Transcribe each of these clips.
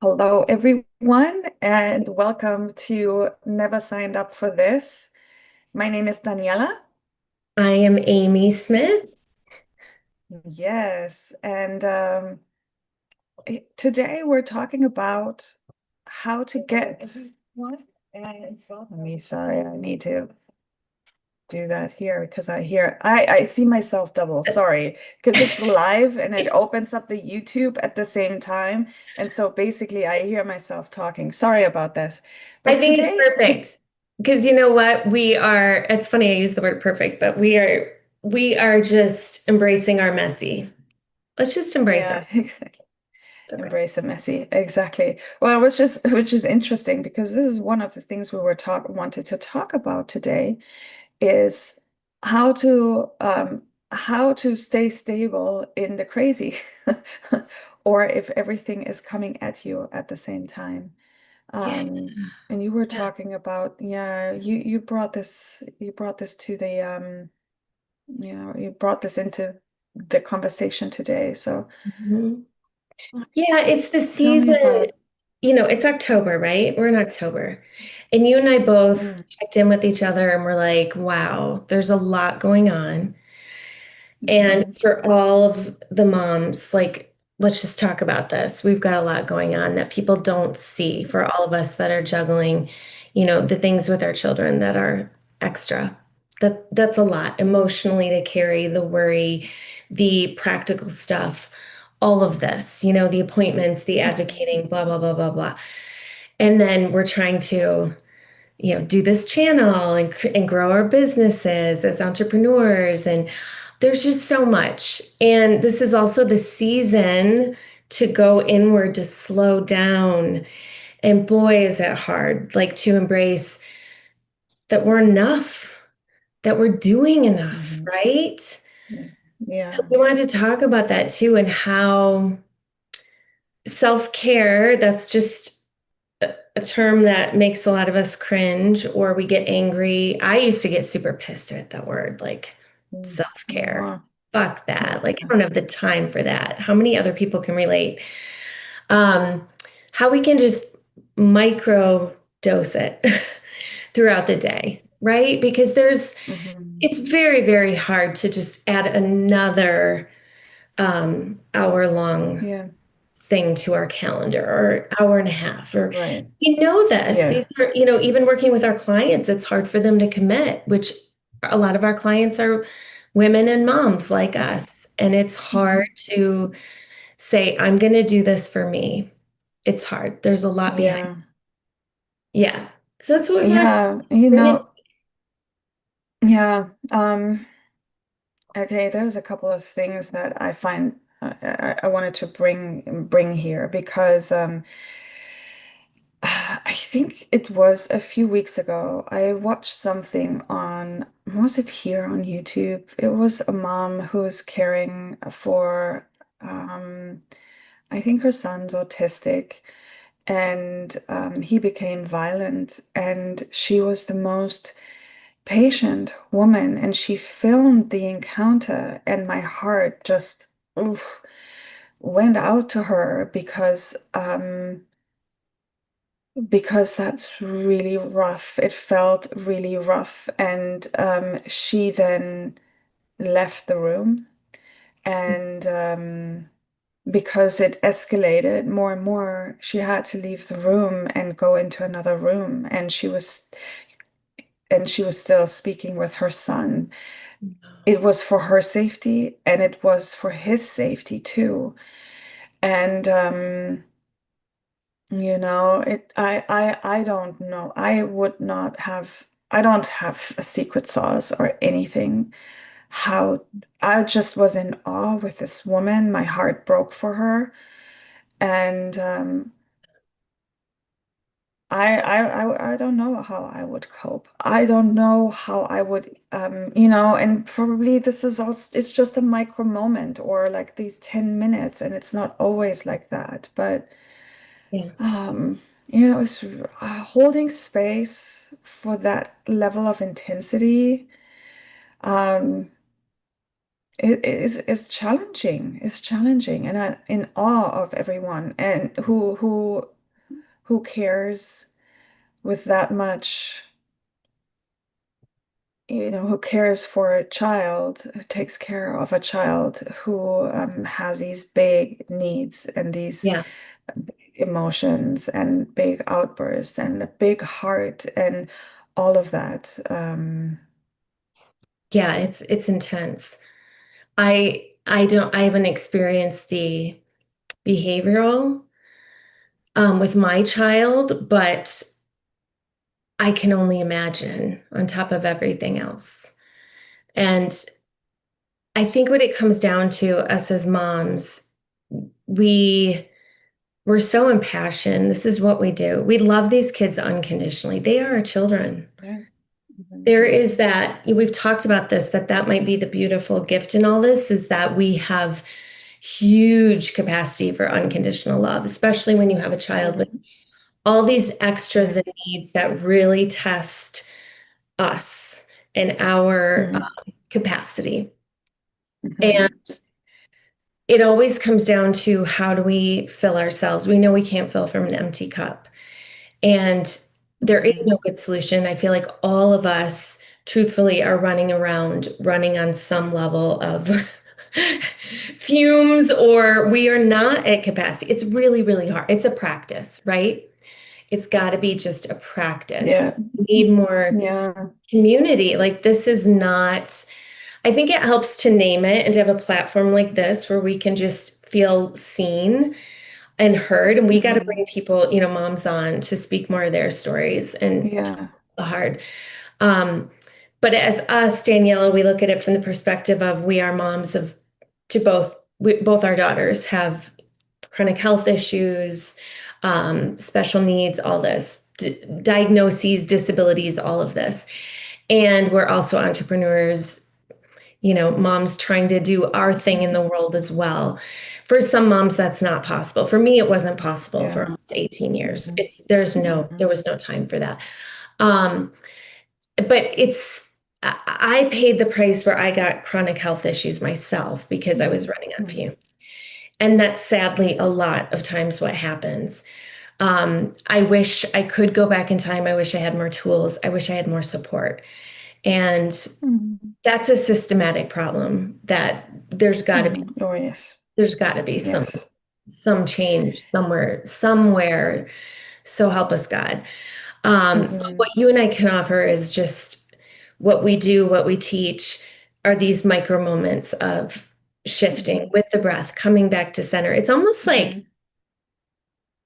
Hello, everyone, and welcome to Never Signed Up for This. My name is Daniela. I am Amy Smith. Yes, and today we're talking about how to get. What? Let me, sorry, I need to do that here because I see myself double. Sorry, because it's live and it opens up the YouTube at the same time, and so basically I hear myself talking. Sorry about this, I but think it's today. perfect because you know what? It's funny I use the word perfect, but we are just embracing our messy. Let's just embrace our Yeah, exactly. it's okay. Embrace the messy. Exactly. Well, which is interesting because this is one of the things we were talk wanted to talk about today is how to um how to stay stable in the crazy or if everything is coming at you at the same time. Yeah. And you were Yeah. talking about, yeah, you brought this to the you brought this into the conversation today. So Mhm. Yeah, it's the tell me season, about. it's October, right? We're in October. And you and I both Mm, checked in with each other and we're like, wow, there's a lot going on. And mhm. for all of the moms, like, let's just talk about this. We've got a lot going on that people don't see for all of us that are juggling, the things with our children that are extra. That's a lot emotionally to carry, the worry, the practical stuff, all of this, the appointments, the Mhm. advocating, blah, blah, blah, blah, blah. And then we're trying to do this channel and grow our businesses as entrepreneurs. And there's just so much. And this is also the season to go inward, to slow down. And boy, is it hard, like to embrace that we're enough, that we're doing enough, Mhm. right? So Yeah. we wanted to talk about that too, and how self-care, that's just a term that makes a lot of us cringe or we get angry. I used to get super pissed at that word, like Mm. self-care. Yeah. Fuck that. Like, I Yeah. don't have the time for that. How many other people can relate? Um, how we can just micro dose it throughout the day, right? Because Mhm. it's very, very hard to just add another hour long Yeah. thing to our calendar or hour and a half or Right. this. Yeah. These are, even working with our clients, it's hard for them to commit, which a lot of our clients are women and moms like us. And it's hard Mhm. to say, I'm going to do this for me. It's hard. There's a lot behind. Yeah. Yeah. So that's what we want to Yeah. bring in. Yeah. Okay, there's a couple of things that I find I wanted to bring here because I think it was a few weeks ago. I watched something on, was it here on YouTube? It was a mom who's caring for, um, I think her son's autistic, and he became violent, and she was the most patient woman, and she filmed the encounter, and my heart just oof, went out to her because that's really rough. It felt really rough. And she then left the room. And because it escalated more and more, she had to leave the room and go into another room. And she was still speaking with her son. It was for her safety and it was for his safety too. And I don't know. I don't have a secret sauce or anything. How I just was in awe with this woman. My heart broke for her. And I don't know how I would cope. I don't know how I would, and probably this is also, it's just a micro moment or like these 10 minutes, and it's not always like that. But Yeah. Um, it's holding space for that level of intensity. Um, it is challenging. It's challenging, and I'm in awe of everyone and who who cares with that much, who cares for a child, who takes care of a child who has these big needs and these Yeah. big emotions and big outbursts and a big heart and all of that. Yeah, it's intense. I haven't experienced the behavioral with my child, but I can only imagine on top of everything else. And I think what it comes down to us as moms, we we're so impassioned. This is what we do. We love these kids unconditionally. They are our children. Yeah. Mhm. There is that, we've talked about this, that might be the beautiful gift in all this is that we have huge capacity for unconditional love, especially when you have a child with Mhm. all these extras Yeah. and needs that really test us and our Mhm. capacity. And Mhm. it always comes down to how do we fill ourselves? We know we can't fill from an empty cup. And there is Mhm. no good solution. I feel like all of us, truthfully, are running around, running on some level of fumes, or we are not at capacity. It's really, really hard. It's a practice, right? It's got to be just a practice. Yeah. We need more Yeah. community. Like, this is not, I think it helps to name it and to have a platform like this where we can just feel seen and heard. And we got to Mhm. bring people, moms on to speak more of their stories and Yeah. the hard. Um, but as us, Daniela, we look at it from the perspective of we are moms of to both our daughters have chronic health issues, special needs, all this, diagnoses, disabilities, all of this. And we're also entrepreneurs, moms trying to do our thing in the world as well. For some moms, that's not possible. For me, it wasn't possible for Yeah. almost 18 years. Mhm. There Mhm. was no time for that. Um, but I paid the price where I got chronic health issues myself because I was Mhm. running on Mhm. fumes. And that's sadly a lot of times what happens. I wish I could go back in time. I wish I had more tools. I wish I had more support. And Mhm. that's a systematic problem that Mhm. Oh, yes. there's got to be Yes. some change somewhere. So help us God. What Mhm. you and I can offer is just what we do, what we teach are these micro moments of shifting Mhm. with the breath, coming back to center. It's almost like Mhm.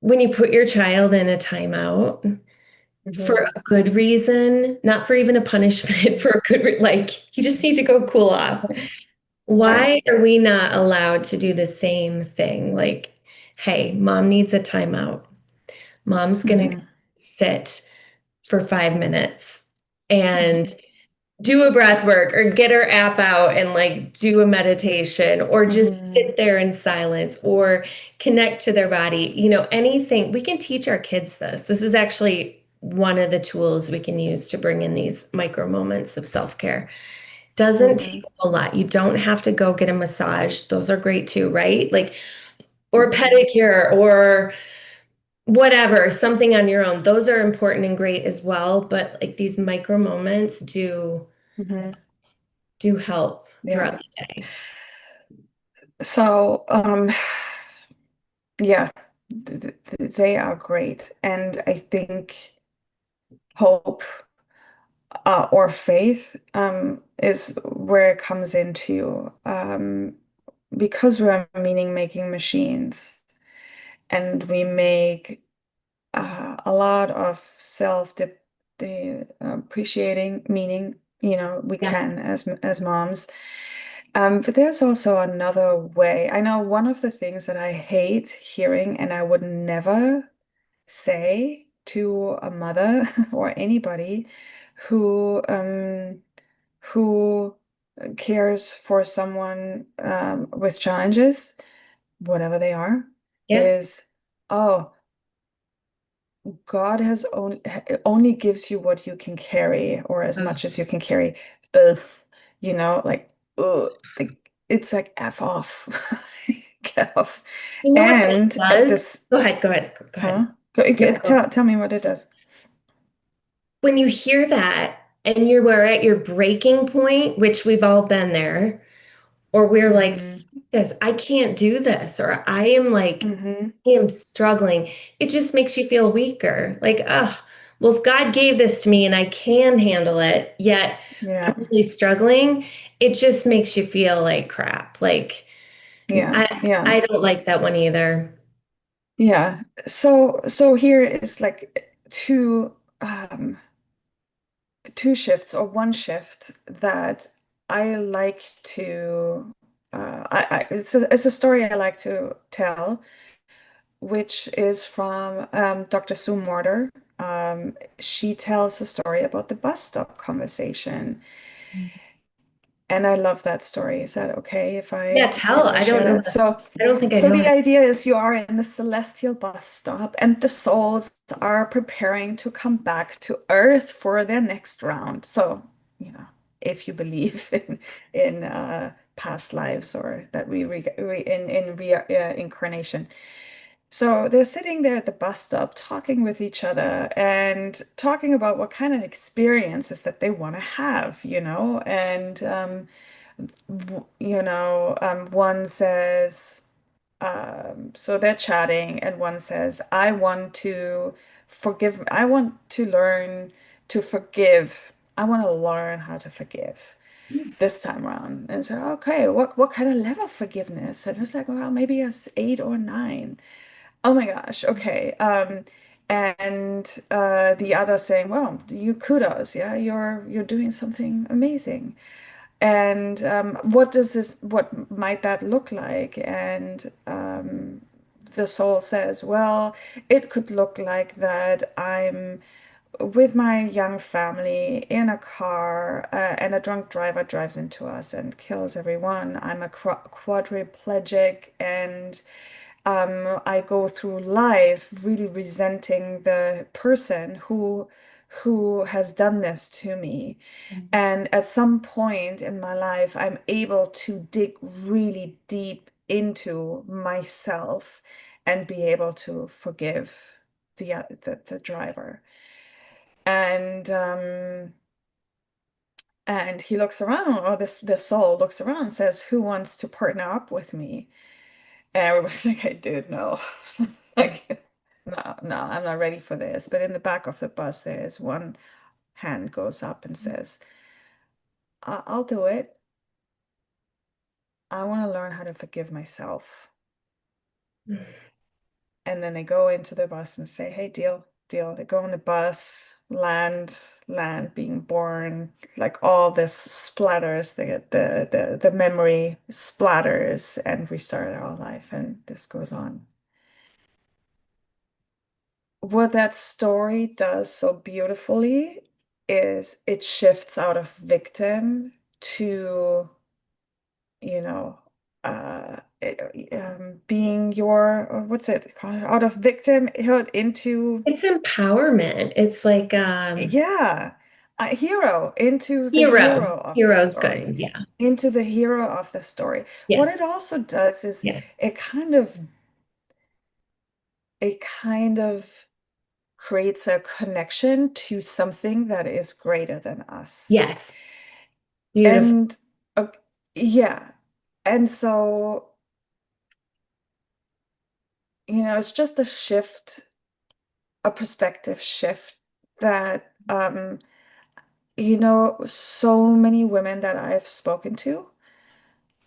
when you put your child in a timeout for Mhm. a good reason, not for even a punishment, for Mhm. a like you just need to go cool off. Yeah. Why are we not allowed to do the same thing? Like, hey, mom needs a timeout. Mom's gonna Mhm. sit for 5 minutes and Mhm. do a breath work or get her app out and like do a meditation or just Mhm. sit there in silence or connect to their body. Anything. We can teach our kids this. This is actually one of the tools we can use to bring in these micro moments of self-care. Doesn't take Mhm. a lot. You don't have to go get a massage. Those are great too, right? Like, or Mhm. pedicure or whatever, something on your own. Those are important and great as well. But like these micro moments Mhm. do help Yeah. throughout the day. So, yeah, they are great. And I think hope or faith is where it comes into because we're meaning-making machines and we make a lot of self-depreciating meaning, we Yeah. can as moms. But there's also another way. I know one of the things that I hate hearing, and I would never say to a mother or anybody who who cares for someone with challenges, whatever they are, Yeah. is, oh, God has only gives you what you can carry or as Oh, much as you can carry. Ugh, like, ugh, it's like F off. Get off. you know what that And at does? this, Go ahead, go ahead, go huh? ahead. Beautiful. Tell me what it does. When you hear that and you are at your breaking point, which we've all been there, or we're like, Hmm. this, I can't do this, or I am like, Hmm. I am struggling. It just makes you feel weaker. Like, oh, well, if God gave this to me and I can handle it, yet I'm Yeah. really struggling, it just makes you feel like crap. Like, Yeah. I Yeah. don't like that one either. Yeah. So here is like two shifts or one shift that I like to it's a story I like to tell, which is from Dr. Sue Morter. She tells a story about the bus stop conversation. And I love that story. Is that okay Yeah, tell. if I I share don't know. that? So I don't think I so know the how. idea is you are in the celestial bus stop and the souls are preparing to come back to Earth for their next round. So, if you believe in past lives or that we re in reincarnation. So they're sitting there at the bus stop talking with each other and talking about what kind of experiences that they want to have, and one says, so they're chatting, and one says, I want to learn to forgive. I want to learn how to forgive this time around. And so, okay, what kind of level of forgiveness? And it's like, well, maybe a 8 or 9. Oh my gosh, okay. And the other saying, well, you kudos, yeah, you're doing something amazing. And what might that look like? And the soul says, well, it could look like that I'm with my young family in a car, and a drunk driver drives into us and kills everyone. I'm a quadriplegic, and I go through life really resenting the person who has done this to me. And at some point in my life, I'm able to dig really deep into myself and be able to forgive the driver. And and he looks around, or this soul looks around and says, "Who wants to partner up with me?" And everyone's like, "Hey, dude, no." Like, no, no, I'm not ready for this. But in the back of the bus, there is one hand goes up and says, I'll do it. I want to learn how to forgive myself." And then they go into the bus and say, "Hey, deal, deal." They go on the bus, land being born, like all this splatters, the memory splatters, and we start our life, and this goes on. What that story does so beautifully is it shifts out of victim to, you know, being what's it called? Out of victimhood into, It's empowerment. It's like yeah, a hero, into the hero. hero of the Hero's story, good. Yeah. into the hero of the story. What it Yes. also does is Yeah. it kind of, it kind of creates a connection to something that is greater than us. Yes. Beautiful. And uh, yeah. And so, it's just a shift, a perspective shift that, so many women that I've spoken to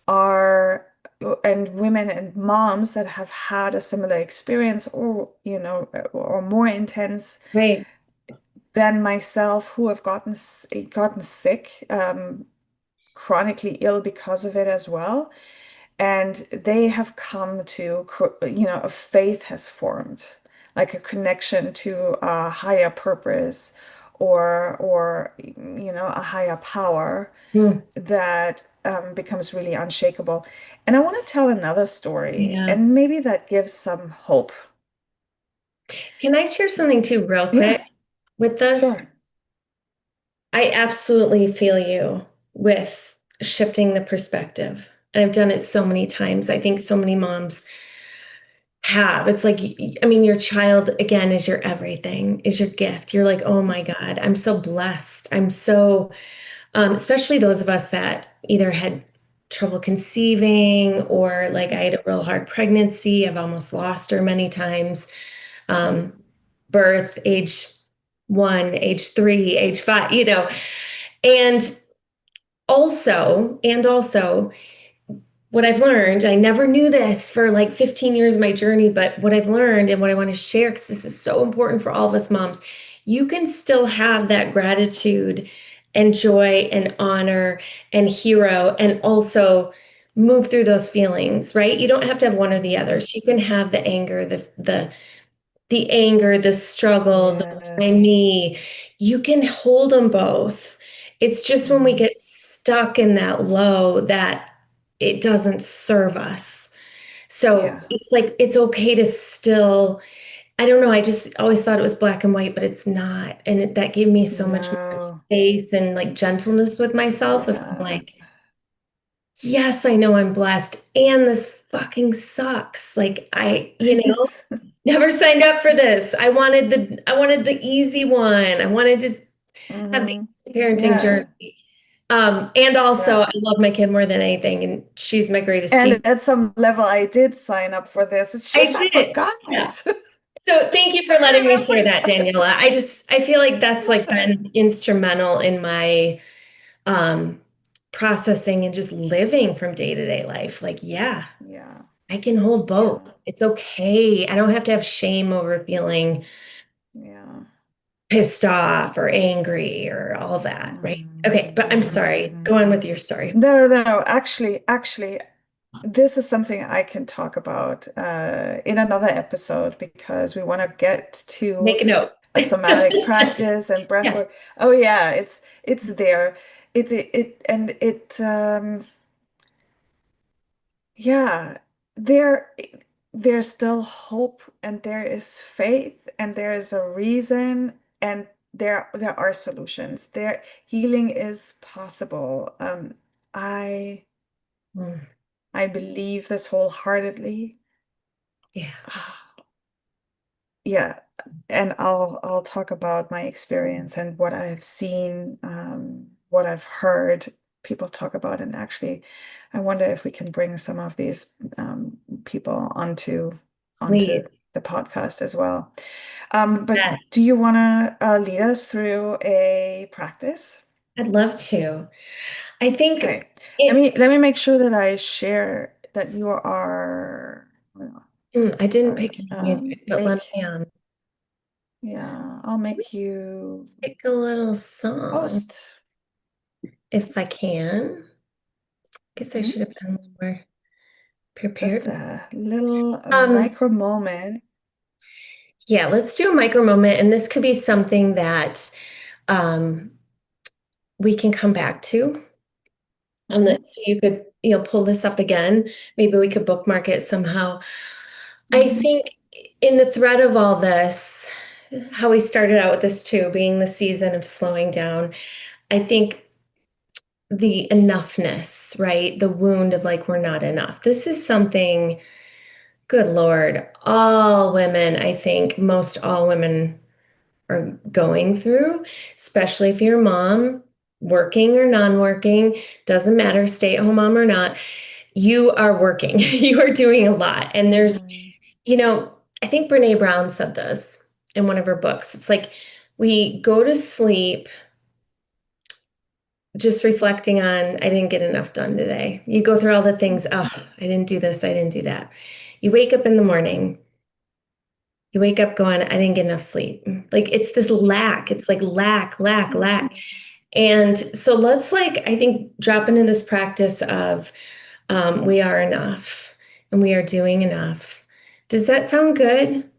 are, and women and moms that have had a similar experience, or more intense Right. than myself, who have gotten sick, chronically ill because of it as well. And they have come to, a faith has formed, like a connection to a higher purpose, or a higher power Hmm. that becomes really unshakable. And I want to tell another story, Yeah. and maybe that gives some hope. Can I share something too, real quick Yeah, with this? sure. I absolutely feel you with shifting the perspective. And I've done it so many times. I think so many moms have. It's like, I mean, your child, again, is your everything, is your gift. You're like, oh my God, I'm so blessed. I'm so, especially those of us that either had trouble conceiving or like I had a real hard pregnancy. I've almost lost her many times. Um, Birth, age 1, age 3, age 5, and also, what I've learned, I never knew this for like 15 years of my journey, but what I've learned and what I want to share, because this is so important for all of us moms, you can still have that gratitude and joy and honor and hero and also move through those feelings, right? You don't have to have one or the other. So you can have the anger, the anger, the struggle, the why Yes. me. You can hold them both. It's just when we Mm. get stuck in that low that it doesn't serve us. So Yeah. it's like it's okay to still, I don't know, I just always thought it was black and white, but it's not. And that gave me so much more No. space and like gentleness with myself. If I'm Yeah. like, yes, I know I'm blessed, and this fucking sucks. Like Yes. never signed up for this. I wanted the easy one. I wanted to have the Hmm. easy parenting Yeah. journey. And also I Yeah. love my kid more than anything, and she's my greatest And teacher. at some level, I did sign up for this. It's I just I did. forgot. Yeah. It's So thank just you for letting me I share that, Daniela. I feel like that's like forgot. been instrumental in my um processing and just living from day to day life. Like, yeah, Yeah. I can hold both. Yeah. It's okay. I don't have to have shame over feeling Yeah. pissed off or angry or all that, right? Okay, but I'm sorry. Hmm. Go on with your story. No, no, actually, this is something I can talk about in another episode because we want to get to Make a note. a somatic practice and breath Yeah. work. Oh yeah, it's there. And yeah, there there's still hope and there is faith and there is a reason and there are solutions. There healing is possible. I Mm, I believe this wholeheartedly. yeah, Yeah, and I'll talk about my experience and what I've seen, what I've heard people talk about, and actually, I wonder if we can bring some of these people onto please. the podcast as well. But Yes, do you want to lead us through a practice? I'd love to. I think Okay, it, let me make sure that I share that you are. I didn't Sorry, pick any music, but let me yeah, I'll make you pick a little song host. if I can. Guess I should Mhm. have been a little more Just prepared. a little Um, micro moment. yeah, let's do a micro moment, and this could be something that um, we can come back to. Hmm. So you could, pull this up again. Maybe we could bookmark it somehow. I Hmm. think in the thread of all this, how we started out with this too, being the season of slowing down, I think the enoughness, right? The wound of like, we're not enough. This is something, good Lord, all women, I think most all women are going through, especially if you're a mom, working or non-working, doesn't matter, stay-at-home mom or not, you are working. You are doing a lot. And there's, Hmm. I think Brene Brown said this in one of her books. It's like we go to sleep just reflecting on, I didn't get enough done today. You go through all the things, oh, I didn't do this, I didn't do that. You wake up in the morning, you wake up going, I didn't get enough sleep. Like it's this lack. It's like lack, lack, lack. Hmm. And so let's like, I think, drop into this practice of we are enough and we are doing enough. Does that sound good?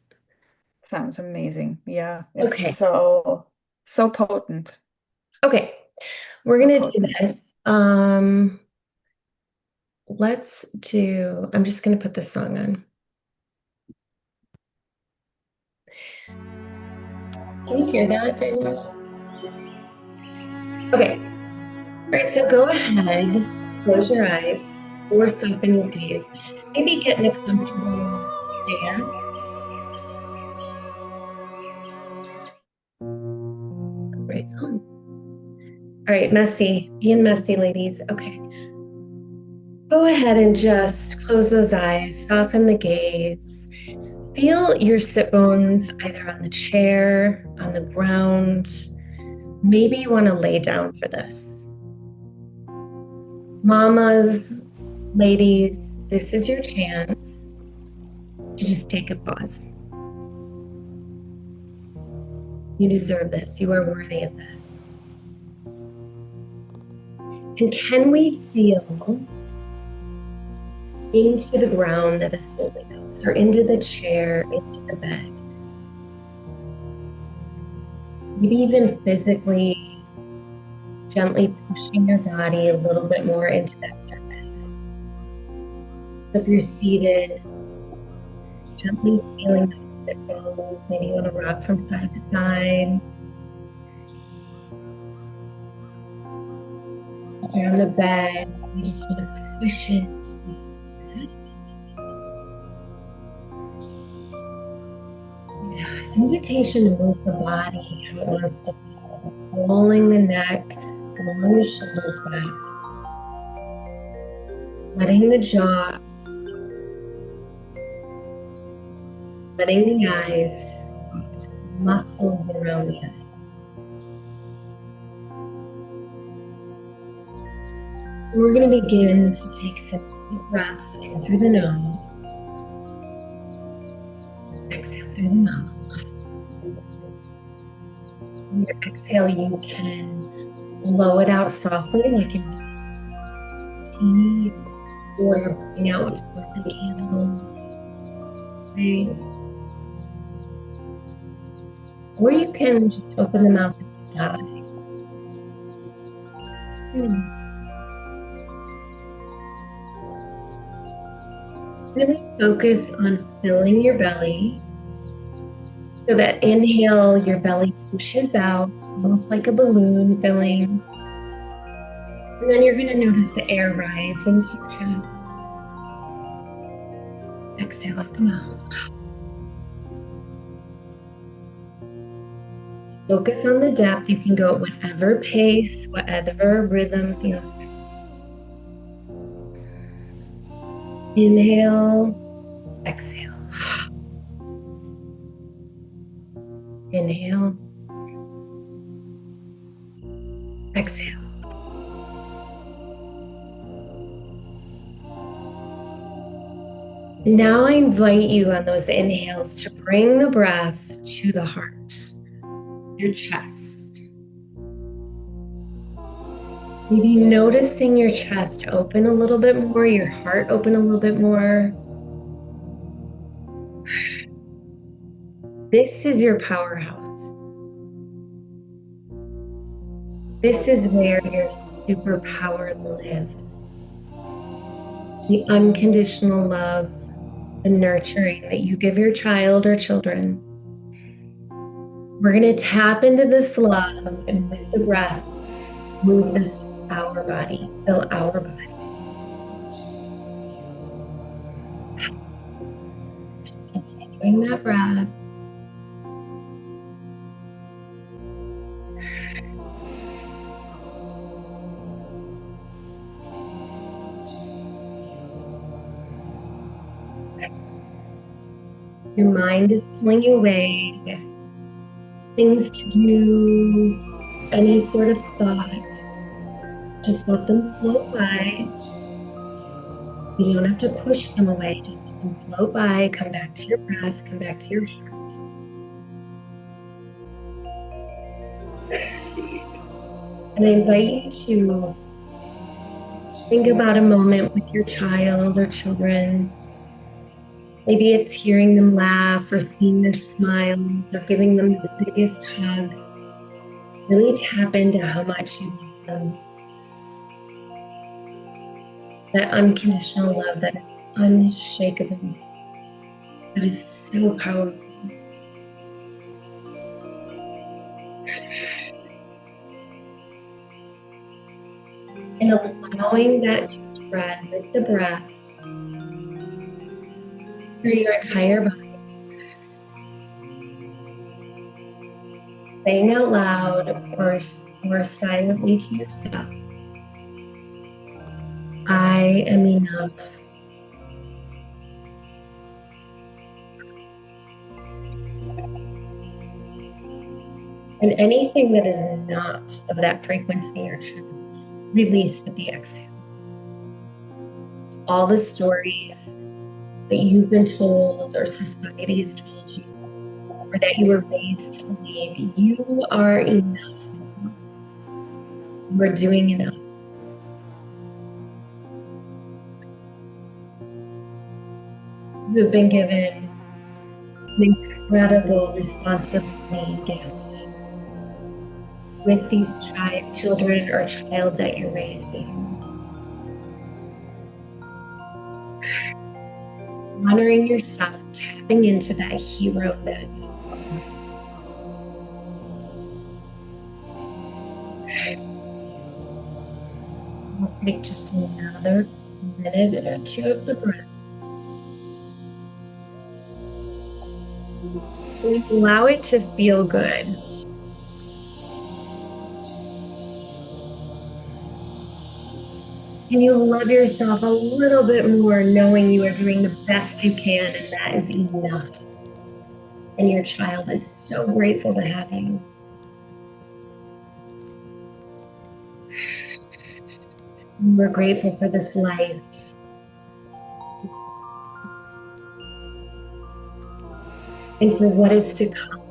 Sounds amazing. Yeah, it's Okay. so potent. Okay. We're So gonna do potent. this. I'm just gonna put this song on. Can you hear that, Danielle? Okay. All right, so go ahead, close your eyes or soften your gaze. Maybe get in a comfortable dance. Great song. All right, messy. Being messy, ladies. Okay. Go ahead and just close those eyes, soften the gaze. Feel your sit bones either on the chair, on the ground. Maybe you want to lay down for this. Mamas, ladies, this is your chance to just take a pause. You deserve this. You are worthy of this. And can we feel into the ground that is holding us, or into the chair, into the bed? Maybe even physically, gently pushing your body a little bit more into that surface. If you're seated, gently feeling those sit bones. Maybe you want to rock from side to side. If you're on the bed, you just want to push in. Invitation to move the body how it wants to feel. Rolling the neck, rolling the shoulders back. Letting the jaws, letting the eyes, soft muscles around the eyes. And we're going to begin to take some deep breaths in through the nose. Exhale through the mouth. On your exhale, you can blow it out softly, like you're tea, or you're blowing out with the candles. Right? Or you can just open the mouth and sigh. Really focus on filling your belly. So that inhale, your belly pushes out, almost like a balloon filling. And then you're going to notice the air rise into your chest. Exhale out the mouth. Focus on the depth. You can go at whatever pace, whatever rhythm feels good. Inhale, exhale. Inhale, exhale. Now I invite you on those inhales to bring the breath to the heart, your chest. Maybe noticing your chest open a little bit more, your heart open a little bit more. This is your powerhouse. This is where your superpower lives. The unconditional love, the nurturing that you give your child or children. We're going to tap into this love, and with the breath, move this to our body, fill our body. Just continuing that breath. Your mind is pulling you away with things to do, any sort of thoughts. Just let them float by. You don't have to push them away. Just let them float by. Come back to your breath. Come back to your heart. And I invite you to think about a moment with your child or children. Maybe it's hearing them laugh or seeing their smiles or giving them the biggest hug. Really tap into how much you love them. That unconditional love that is unshakable, that is so powerful. And allowing that to spread with the breath. through your entire body, saying out loud or silently to yourself, I am enough. And anything that is not of that frequency or truth, release with the exhale. All the stories that you've been told or society has told you or that you were raised to believe, you are enough. You are doing enough. You have been given an incredible responsibility gift with these children or child that you're raising. Honoring yourself, tapping into that hero that you are. We'll take just another minute or two of the breath. And allow it to feel good. And you love yourself a little bit more knowing you are doing the best you can, and that is enough. And your child is so grateful to have you. We're grateful for this life. And for what is to come.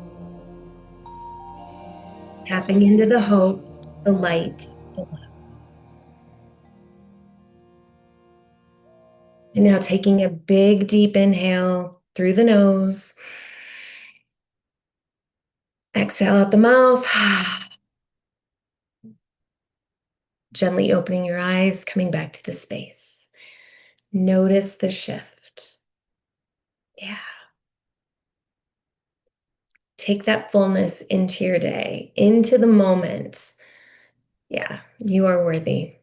Tapping into the hope, the light, the love. And now taking a big, deep inhale through the nose. Exhale out the mouth. Gently opening your eyes, coming back to the space. Notice the shift. Yeah. Take that fullness into your day, into the moment. Yeah, you are worthy.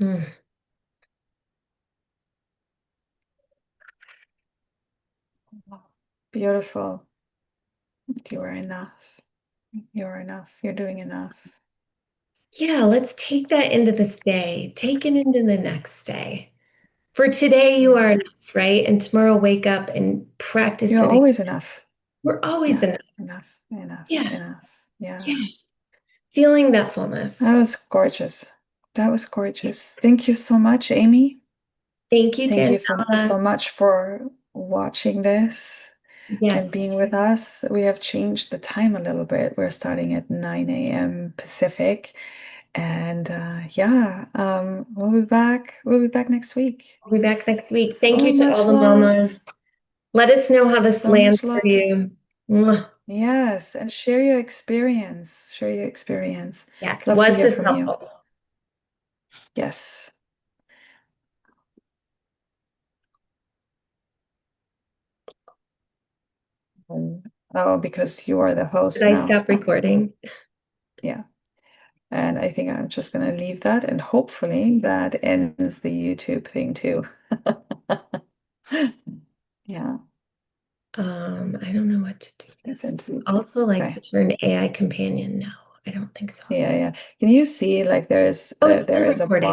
Mm. Beautiful. You are enough. You're enough. You're doing enough. Yeah, let's take that into this day, take it into the next day. For today, you are enough, right? And tomorrow, wake up and practice You're it again. always enough. We're always Yeah, enough. enough, enough, Yeah, enough. Yeah. yeah. Feeling that fullness. That was gorgeous. That was gorgeous. Thank you so much, Amy. Thank you, Thank you for so Daniela. much for watching this and Yes, being with us. We have changed the time a little bit. We're starting at 9 a.m. Pacific. And yeah, we'll be back. We'll be back next week. we'll be back next week. Thank So you to all much the love. mamas. Let us know how this So much lands for love. you. Mwah. Yes, and share your experience. Share your experience. Yes, Love to was hear this from you. helpful? Yes. Oh, because you are the Did host I now. stop recording? Yeah. And I think I'm just going to leave that, and hopefully that ends the YouTube thing too. Yeah, I don't know what to do. it's into YouTube. Also like Okay. to turn AI companion. No, I don't think so. Yeah, yeah. Can you see like Oh, it's there still is a bar recording.